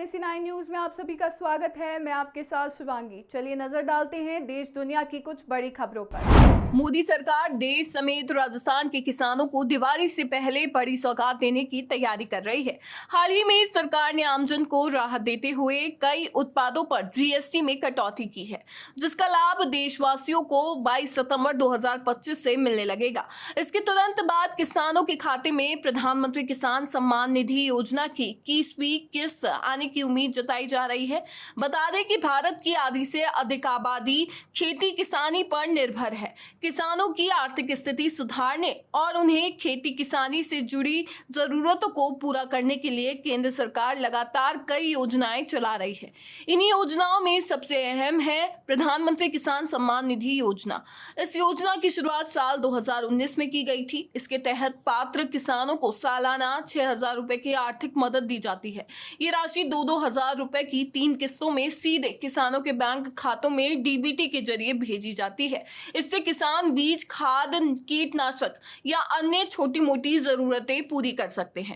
NAC9 news में आप सभी का स्वागत है। मैं आपके साथ शिवांगी। चलिए नजर डालते हैं देश दुनिया की कुछ बड़ी खबरों पर। मोदी सरकार देश समेत राजस्थान के किसानों को दिवाली से पहले बड़ी सौगात देने की तैयारी कर रही है। हाल ही में सरकार ने आमजन को राहत देते हुए कई उत्पादों पर GST में कटौती की है, जिसका लाभ देशवासियों को 22 सितंबर 2025 से मिलने लगेगा। इसके तुरंत बाद किसानों के खाते में प्रधानमंत्री किसान सम्मान निधि योजना की 21वीं किस्त आने की उम्मीद जताई जा रही है। बता दें कि भारत की आधी से अधिक आबादी खेती किसानी पर निर्भर है। किसानों की आर्थिक स्थिति सुधारने और उन्हें खेती किसानी से जुड़ी जरूरतों को पूरा करने के लिए केंद्र सरकार लगातार कई योजनाएं चला रही है। इन्हीं योजनाओं में सबसे अहम है प्रधानमंत्री किसान सम्मान निधि योजना। इस योजना की शुरुआत साल 2019 में की गई थी। इसके तहत पात्र किसानों को सालाना 6,000 रुपए की आर्थिक मदद दी जाती है। ये राशि 2-2 हजार रुपए की 3 किस्तों में सीधे किसानों के बैंक खातों में DBT के जरिए भेजी जाती है। इससे किसान बीज, खाद, कीटनाशक या अन्य छोटी मोटी जरूरतें पूरी कर सकते हैं।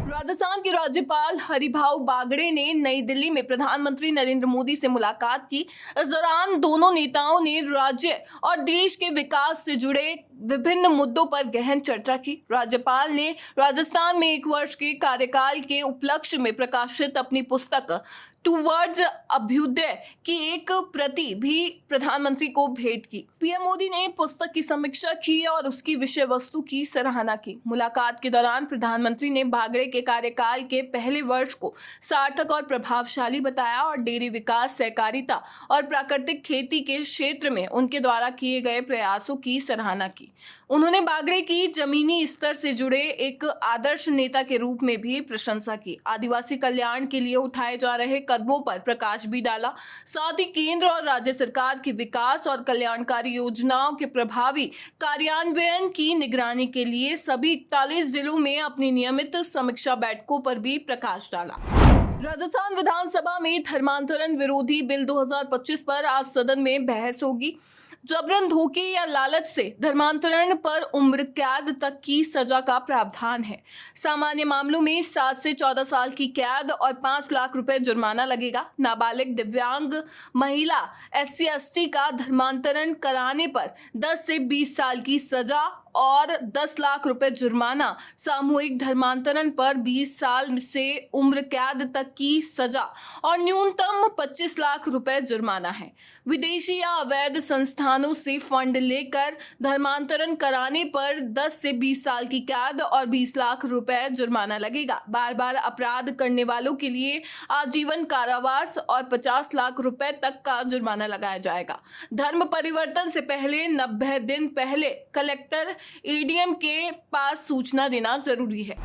राजस्थान के राज्यपाल हरिभाऊ बागड़े ने नई दिल्ली में प्रधानमंत्री नरेंद्र मोदी से मुलाकात की। इस दौरान दोनों नेताओं ने राज्य और देश के विकास से जुड़े विभिन्न मुद्दों पर गहन चर्चा की। राज्यपाल ने राजस्थान में 1 वर्ष के कार्यकाल के उपलक्ष्य में प्रकाशित अपनी पुस्तक टूवर्ड्स अभ्युदय की एक प्रति भी प्रधानमंत्री को भेंट की। पीएम मोदी ने पुस्तक की समीक्षा की और उसकी विषय वस्तु की सराहना की। मुलाकात के दौरान प्रधानमंत्री ने बागड़े के कार्यकाल के पहले वर्ष को सार्थक और प्रभावशाली बताया और डेयरी विकास, सहकारिता और प्राकृतिक खेती के क्षेत्र में उनके द्वारा किए गए प्रयासों की सराहना की। उन्होंने बागड़े की जमीनी स्तर से जुड़े एक आदर्श नेता के रूप में भी प्रशंसा की। आदिवासी कल्याण के लिए उठाए जा रहे कदमों पर प्रकाश भी डाला। साथ ही केंद्र और राज्य सरकार की विकास और कल्याणकारी योजनाओं के प्रभावी कार्यान्वयन की निगरानी के लिए सभी 41 जिलों में अपनी नियमित समीक्षा बैठकों पर भी प्रकाश डाला। राजस्थान विधानसभा में धर्मांतरण विरोधी बिल 2025 पर आज सदन में बहस होगी। जबरन, धोखे या लालच से धर्मांतरण पर उम्र कैद तक की सजा का प्रावधान है। सामान्य मामलों में 7 से 14 साल की कैद और 5 लाख रुपए जुर्माना लगेगा। नाबालिग, दिव्यांग, महिला, SC/ST का धर्मांतरण कराने पर 10 से 20 साल की सजा और 10 लाख रुपए जुर्माना। सामूहिक धर्मांतरण पर 20 साल से उम्र कैद तक की सजा और न्यूनतम 25 लाख रुपए जुर्माना है। विदेशी या अवैध संस्थानों से फंड लेकर धर्मांतरण कराने पर 10 से 20 साल की कैद और 20 लाख रुपए जुर्माना लगेगा। बार बार अपराध करने वालों के लिए आजीवन कारावास और 50 लाख रुपए तक का जुर्माना लगाया जाएगा। धर्म परिवर्तन से पहले 90 दिन पहले कलेक्टर ADM के पास सूचना देना जरूरी है।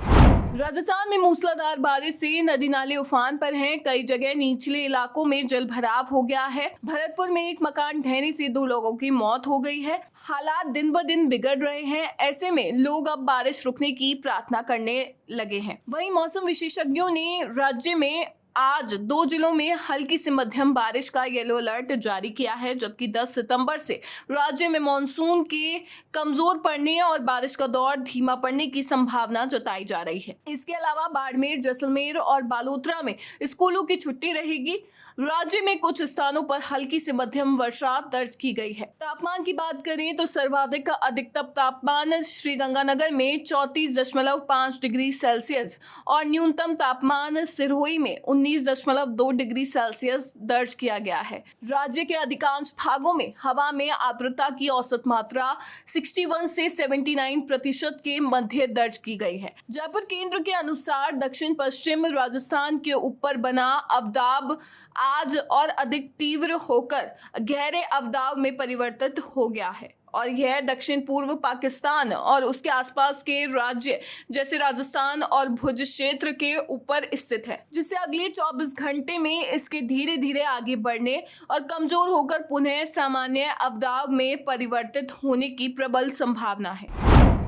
राजस्थान में मूसलाधार बारिश से नदी नाले उफान पर हैं। कई जगह निचले इलाकों में जल भराव हो गया है। भरतपुर में एक मकान ढहने से 2 लोगों की मौत हो गई है। हालात दिन ब दिन बिगड़ रहे हैं। ऐसे में लोग अब बारिश रुकने की प्रार्थना करने लगे हैं। वहीं मौसम विशेषज्ञों ने राज्य में आज 2 जिलों में हल्की से मध्यम बारिश का येलो अलर्ट जारी किया है, जबकि 10 सितंबर से राज्य में मानसून के कमजोर पड़ने और बारिश का दौर धीमा पड़ने की संभावना जताई जा रही है। इसके अलावा बाड़मेर, जैसलमेर और बालोतरा में स्कूलों की छुट्टी रहेगी। राज्य में कुछ स्थानों पर हल्की से मध्यम वर्षा दर्ज की गई है। तापमान की बात करें तो सर्वाधिक अधिकतम तापमान श्रीगंगानगर में 34.5 डिग्री सेल्सियस और न्यूनतम तापमान सिरोही में 19.2 डिग्री सेल्सियस दर्ज किया गया है। राज्य के अधिकांश भागों में हवा में आर्द्रता की औसत मात्रा 61 से 79% के मध्य दर्ज की गई है। जयपुर केंद्र के अनुसार दक्षिण पश्चिम राजस्थान के ऊपर बना अवदाब आज और अधिक तीव्र होकर गहरे अवदाब में परिवर्तित हो गया है और यह दक्षिण पूर्व पाकिस्तान और उसके आसपास के राज्य जैसे राजस्थान और भुज क्षेत्र के ऊपर स्थित है, जिससे अगले 24 घंटे में इसके धीरे धीरे आगे बढ़ने और कमजोर होकर पुनः सामान्य अवदाब में परिवर्तित होने की प्रबल संभावना है।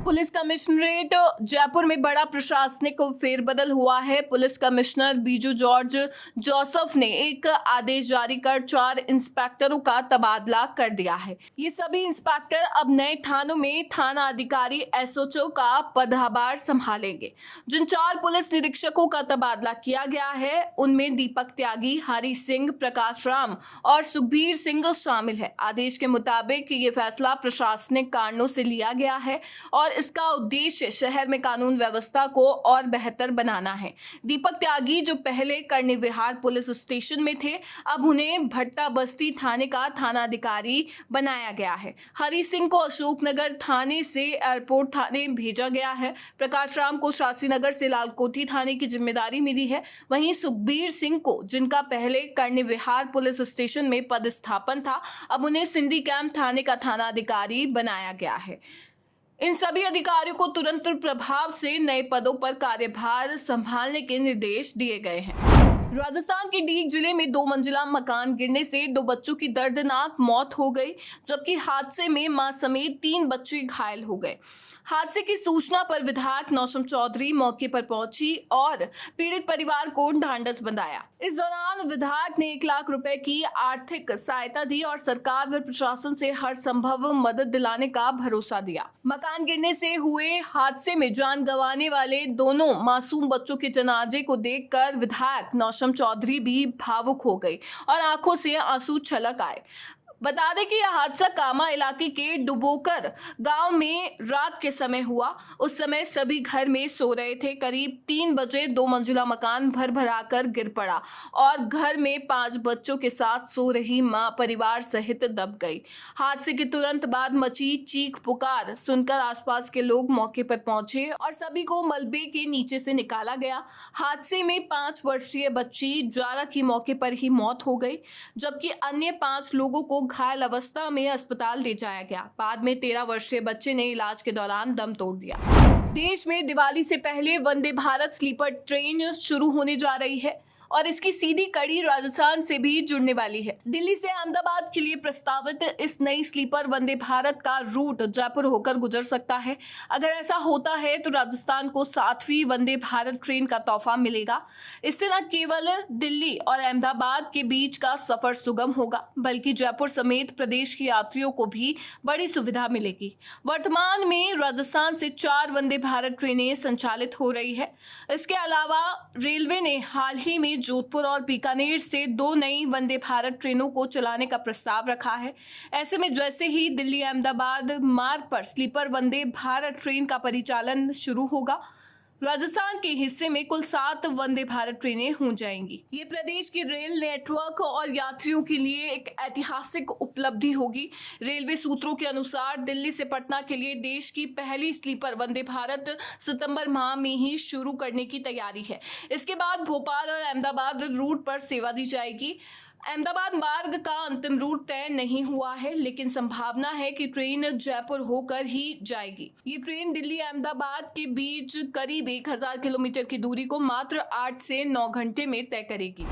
पुलिस कमिश्नरेट जयपुर में बड़ा प्रशासनिक फेरबदल हुआ है। Police commissioner Biju George Joseph ने एक आदेश जारी कर 4 इंस्पेक्टरों का तबादला कर दिया है। ये सभी इंस्पेक्टर अब नए थानों में थाना अधिकारी एसओचओ का पदभार संभालेंगे। जिन 4 पुलिस निरीक्षकों का तबादला किया गया है उनमें दीपक त्यागी, हरि सिंह, प्रकाश राम और सुखबीर सिंह शामिल है। आदेश के मुताबिक ये फैसला प्रशासनिक कारणों से लिया गया है और इसका उद्देश्य शहर में कानून व्यवस्था को और बेहतर बनाना है। दीपक त्यागी जो पहले करनी विहार पुलिस स्टेशन में थे, अब उन्हें भट्टा बस्ती थाने का थाना अधिकारी बनाया गया है। हरि सिंह को अशोकनगर थाने से एयरपोर्ट थाने भेजा गया है। प्रकाश राम को शास्त्रीनगर से लालकोठी थाने की जिम्मेदारी मिली है। वहीं सुखबीर सिंह को, जिनका पहले करनी विहार पुलिस स्टेशन में पदस्थापन था, अब उन्हें सिंधी कैंप थाने का थाना अधिकारी बनाया गया है। इन सभी अधिकारियों को तुरंत प्रभाव से नए पदों पर कार्यभार संभालने के निर्देश दिए गए हैं। राजस्थान के डीग जिले में 2 मंजिला मकान गिरने से 2 बच्चों की दर्दनाक मौत हो गई, जबकि हादसे में मां समेत 3 बच्चे घायल हो गए। हादसे की सूचना पर विधायक नौशम चौधरी मौके पर पहुंची और पीड़ित परिवार को ढांढस बंधाया। इस दौरान विधायक ने 1 लाख रुपए की आर्थिक सहायता दी और सरकार व प्रशासन से हर संभव मदद दिलाने का भरोसा दिया। मकान गिरने से हुए हादसे में जान गंवाने वाले दोनों मासूम बच्चों के जनाजे को देखकर विधायक नौशम चौधरी भी भावुक हो गई और आंखों से आंसू छलक आए। बता दें कि यह हादसा कामा इलाके के डुबोकर गांव में रात के समय हुआ। उस समय सभी घर में सो रहे थे। करीब 3 बजे 2 मंजिला मकान भर-भराकर गिर पड़ा और घर में 5 बच्चों के साथ सो रही मां परिवार सहित दब गई। हादसे के तुरंत बाद मची चीख पुकार सुनकर आसपास के लोग मौके पर पहुंचे और सभी को मलबे के नीचे से निकाला गया। हादसे में 5 वर्षीय बच्ची ज्वारा की मौके पर ही मौत हो गई, जबकि अन्य 5 लोगों को घायल अवस्था में अस्पताल ले जाया गया। बाद में 13 वर्षीय बच्चे ने इलाज के दौरान दम तोड़ दिया। देश में दिवाली से पहले वंदे भारत स्लीपर ट्रेन शुरू होने जा रही है और इसकी सीधी कड़ी राजस्थान से भी जुड़ने वाली है। दिल्ली से अहमदाबाद के लिए प्रस्तावित इस नई स्लीपर वंदे भारत का रूट जयपुर होकर गुजर सकता है। अगर ऐसा होता है तो राजस्थान को 7वीं वंदे भारत ट्रेन का तोहफा मिलेगा। इससे न केवल दिल्ली और अहमदाबाद के बीच का सफर सुगम होगा, बल्कि जयपुर समेत प्रदेश के यात्रियों को भी बड़ी सुविधा मिलेगी। वर्तमान में राजस्थान से 4 वंदे भारत ट्रेनें संचालित हो रही है। इसके अलावा रेलवे ने हाल ही में जोधपुर और बीकानेर से 2 नई वंदे भारत ट्रेनों को चलाने का प्रस्ताव रखा है। ऐसे में जैसे ही दिल्ली अहमदाबाद मार्ग पर स्लीपर वंदे भारत ट्रेन का परिचालन शुरू होगा, राजस्थान के हिस्से में कुल 7 वंदे भारत ट्रेनें हो जाएंगी। ये प्रदेश के रेल नेटवर्क और यात्रियों के लिए एक ऐतिहासिक उपलब्धि होगी। रेलवे सूत्रों के अनुसार दिल्ली से पटना के लिए देश की पहली स्लीपर वंदे भारत सितंबर माह में ही शुरू करने की तैयारी है। इसके बाद भोपाल और अहमदाबाद रूट पर सेवा दी जाएगी। अहमदाबाद मार्ग का अंतिम रूट तय नहीं हुआ है, लेकिन संभावना है कि ट्रेन जयपुर होकर ही जाएगी। ये ट्रेन दिल्ली अहमदाबाद के बीच करीब 1000 किलोमीटर की दूरी को मात्र 8 से 9 घंटे में तय करेगी।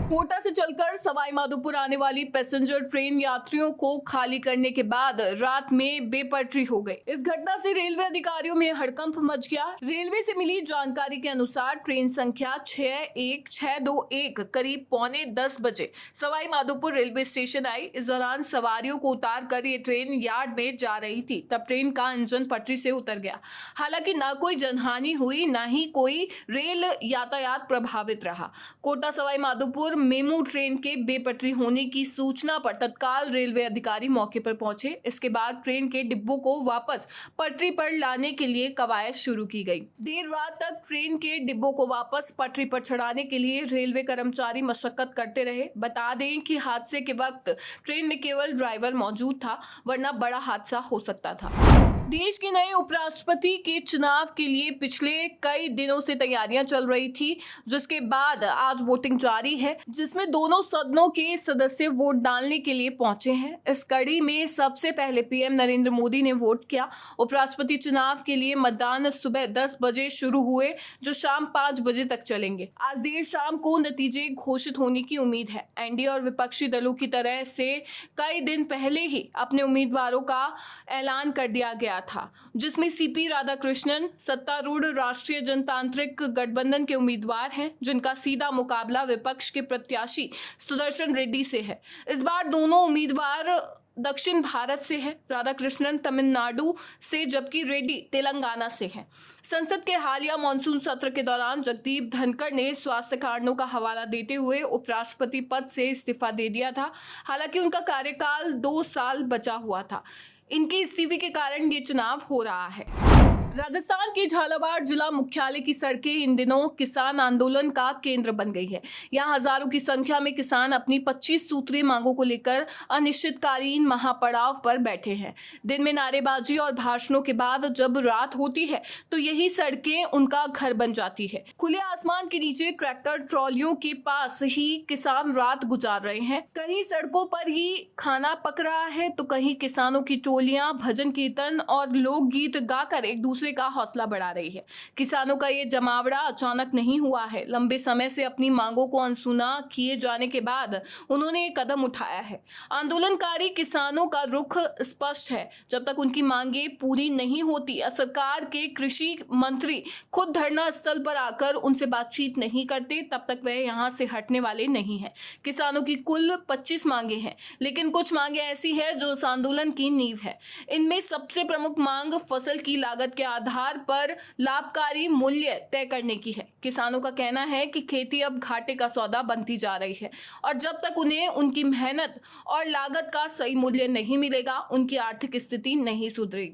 कोटा से चलकर सवाई माधोपुर आने वाली पैसेंजर ट्रेन यात्रियों को खाली करने के बाद रात में बेपटरी हो गई। इस घटना से रेलवे अधिकारियों में हड़कंप मच गया। रेलवे से मिली जानकारी के अनुसार ट्रेन संख्या 61621 करीब 9:45 बजे सवाई माधोपुर रेलवे स्टेशन आई। इस दौरान सवारियों को उतार कर ये ट्रेन यार्ड में जा रही थी, तब ट्रेन का इंजन पटरी से उतर गया। हालांकि न कोई जनहानि हुई, न ही कोई रेल यातायात प्रभावित रहा। कोटा सवाई माधोपुर मेमू ट्रेन के बेपटरी होने की सूचना पर तत्काल रेलवे अधिकारी मौके पर पहुंचे। इसके बाद ट्रेन के डिब्बों को वापस पटरी पर लाने के लिए कवायद शुरू की गई। देर रात तक ट्रेन के डिब्बों को वापस पटरी पर चढ़ाने के लिए रेलवे कर्मचारी मशक्कत करते रहे। बता दें कि हादसे के वक्त ट्रेन में केवल ड्राइवर मौजूद था, वरना बड़ा हादसा हो सकता था। देश के नए उपराष्ट्रपति के चुनाव के लिए पिछले कई दिनों से तैयारियां चल रही थी, जिसके बाद आज वोटिंग जारी है, जिसमें दोनों सदनों के सदस्य वोट डालने के लिए पहुंचे हैं। इस कड़ी में सबसे पहले पीएम नरेंद्र मोदी ने वोट किया। उपराष्ट्रपति चुनाव के लिए मतदान सुबह 10 बजे शुरू हुए, जो शाम 5 बजे तक चलेंगे। आज देर शाम को नतीजे घोषित होने की उम्मीद है। एनडीए और विपक्षी दलों की तरह से कई दिन पहले ही अपने उम्मीदवारों का ऐलान कर दिया गया गया था, जिसमें सीपी राधाकृष्णन सत्तारूढ़ राष्ट्रीय जनतांत्रिक गठबंधन के उम्मीदवार हैं, जिनका सीधा मुकाबला विपक्ष के प्रत्याशी सुदर्शन रेड्डी से है। इस बार दोनों उम्मीदवार दक्षिण भारत से है। राधाकृष्णन तमिलनाडु से जबकि रेड्डी तेलंगाना से हैं। संसद के हालिया मानसून सत्र के दौरान जगदीप धनखड़ ने स्वास्थ्य कारणों का हवाला देते हुए उपराष्ट्रपति पद से इस्तीफा दे दिया था। हालांकि उनका कार्यकाल 2 साल बचा हुआ था। इनके इस्तीफे के कारण ये चुनाव हो रहा है। राजस्थान के झालावाड़ जिला मुख्यालय की सड़कें इन दिनों किसान आंदोलन का केंद्र बन गई है। यहाँ हजारों की संख्या में किसान अपनी 25 सूत्रीय मांगों को लेकर अनिश्चितकालीन महापड़ाव पर बैठे हैं। दिन में नारेबाजी और भाषणों के बाद जब रात होती है तो यही सड़कें उनका घर बन जाती है। खुले आसमान के नीचे ट्रैक्टर ट्रॉलियों के पास ही किसान रात गुजार रहे हैं। कहीं सड़कों पर ही खाना पक रहा है तो कहीं किसानों की टोलियां भजन कीर्तन और लोकगीत गाकर एक दूसरे का हौसला बढ़ा रही है। किसानों का ये जमावड़ा अचानक नहीं हुआ है। लंबे समय से अपनी मांगों को अनसुना किए जाने के बाद उन्होंने एक कदम उठाया है। आंदोलनकारी किसानों का रुख स्पष्ट है। जब तक उनकी मांगे पूरी नहीं होती, सरकार के कृषि मंत्री खुद धरना स्थल पर आकर उनसे बातचीत नहीं करते, तब तक वह यहां से हटने वाले नहीं है। किसानों की कुल 25 मांगे हैं, लेकिन कुछ मांगे ऐसी है जो इस आंदोलन की नींव है। इनमें सबसे प्रमुख मांग फसल की लागत के आधार पर लाभकारी मूल्य तय करने की है। किसानों का कहना है कि खेती अब घाटे का सौदा बनती जा रही है और जब तक उन्हें उनकी मेहनत और लागत का सही मूल्य नहीं मिलेगा, उनकी आर्थिक स्थिति नहीं सुधरेगी।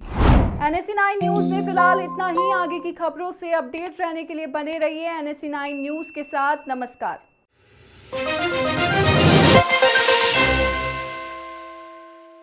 NSE9 न्यूज में फिलहाल इतना ही। आगे की खबरों से अपडेट रहने के लिए बने रहिए NSE9 न्यूज के साथ। नमस्कार।